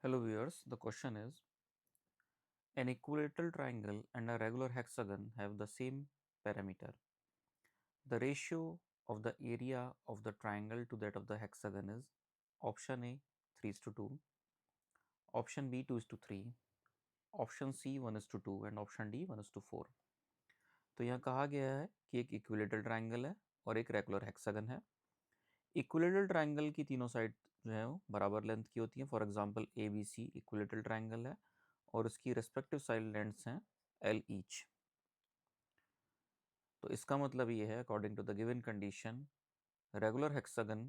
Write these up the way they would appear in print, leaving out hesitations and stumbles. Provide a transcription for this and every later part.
Hello viewers, the question is an equilateral triangle and a regular hexagon have the same parameter. The ratio of the area of the triangle to that of the hexagon is option A 3:2, option B 2:3, option C 1:2 and option D 1:4. तो यहाँ कहा गया है कि एक equilateral triangle है और एक रेगुलर हेक्सागन है। इक्विलेटरल ट्राइंगल की तीनों साइड जो है वो बराबर लेंथ की होती है। For example A B C equilateral triangle है और उसकी रेस्पेक्टिव साइड लेंथ्स हैं एल ईच। तो इसका मतलब ये है according to the given condition regular hexagon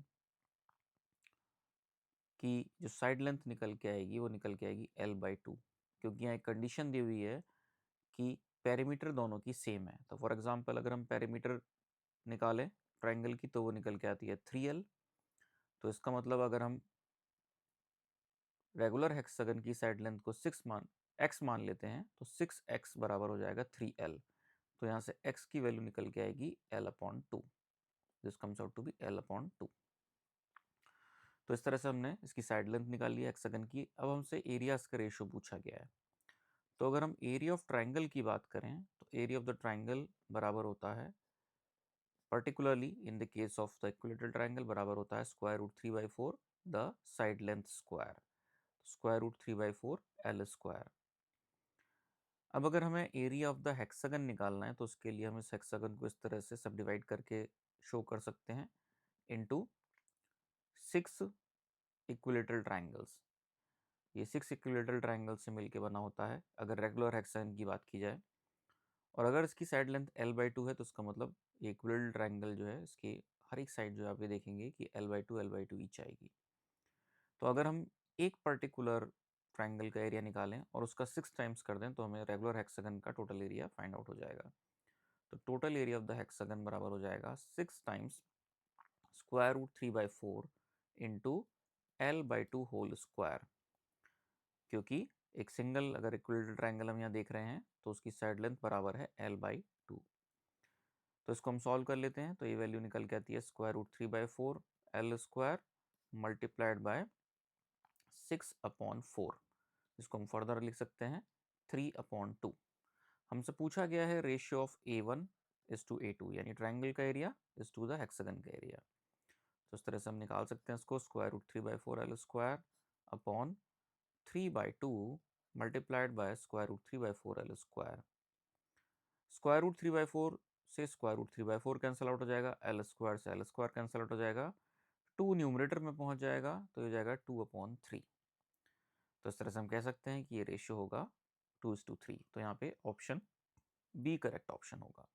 की जो साइड लेंथ निकल के आएगी वो निकल के आएगी L/2, क्योंकि यहाँ एक कंडीशन दी हुई है कि पेरीमीटर दोनों की सेम है। तो फॉर एग्जांपल अगर हम पेरीमीटर निकालें ट्राइंगल की तो वो निकल के आती है 3L। तो इसका मतलब अगर हम रेगुलर हेक्सागन की साइड लेंथ को x मान लेते हैं तो 6x बराबर हो जाएगा 3L। तो यहाँ से x की वैल्यू निकल के आएगी L/2। This comes out to be L/2। तो इस तरह से हमने इसकी साइड लेंथ निकाल ली हेक्सागन की। अब हमसे एरियाज का रेशियो पूछा गया है। तो अगर हम एरिया ऑफ ट्राइंगल की बात करें तो एरिया ऑफ द ट्राइंगल बराबर होता है, particularly in the case of the equilateral triangle, बराबर होता है √3/4 the side length square, √3/4 L²। अब अगर हमें एरिया ऑफ द हेक्सागन निकालना है तो उसके लिए हम इस हेक्सागन को इस तरह से सब डिवाइड करके शो कर सकते हैं इनटू 6 इक्विलेटरल ट्राइंगल्स। ये 6 इक्विलेटरल ट्राइंगल से मिलके बना होता है अगर रेगुलर हेक्सागन की बात की जाए। और अगर इसकी साइड लेंथ L/2 है तो उसका मतलब ये इक्विलेटरल ट्राइंगल जो है इसकी हर एक साइड जो आप ये देखेंगे कि L/2 ईच आएगी। तो अगर हम एक पर्टिकुलर ट्राइंगल का एरिया निकालें और उसका 6 टाइम्स कर दें तो हमें रेगुलर हेक्सागन का टोटल एरिया फाइंड आउट हो जाएगा। तो total area of the hexagon बराबर हो जाएगा 6 times √3/4 into L/2 whole square, क्योंकि एक सिंगल अगर इक्विलेटरल ट्राइंगल हम यहाँ देख रहे हैं तो उसकी साइड लेंथ बराबर है L/2। तो इसको हम सॉल्व कर लेते हैं तो ये वैल्यू निकल के आती है √3/4 L² मल्टीप्लाइड बाय 6/4। इसको हम फर्दर लिख सकते हैं 3/2। हमसे पूछा गया है रेशियो ऑफ A1:A2, यानी ट्राइंगल का area is to the hexagon का एरिया। तो इस तरह से हम निकाल सकते हैं इसको √3/4 L² upon 3/2 multiplied by √3/4 L²। √3/4 से √3/4 कैंसिल आउट हो जाएगा, L² से L² कैंसिल आउट हो जाएगा, 2 न्यूमरेटर में पहुंच जाएगा तो ये जाएगा 2/3। तो इस तरह से हम कह सकते हैं कि ये रेशियो होगा 2:3। तो यहाँ पे ऑप्शन बी करेक्ट ऑप्शन होगा।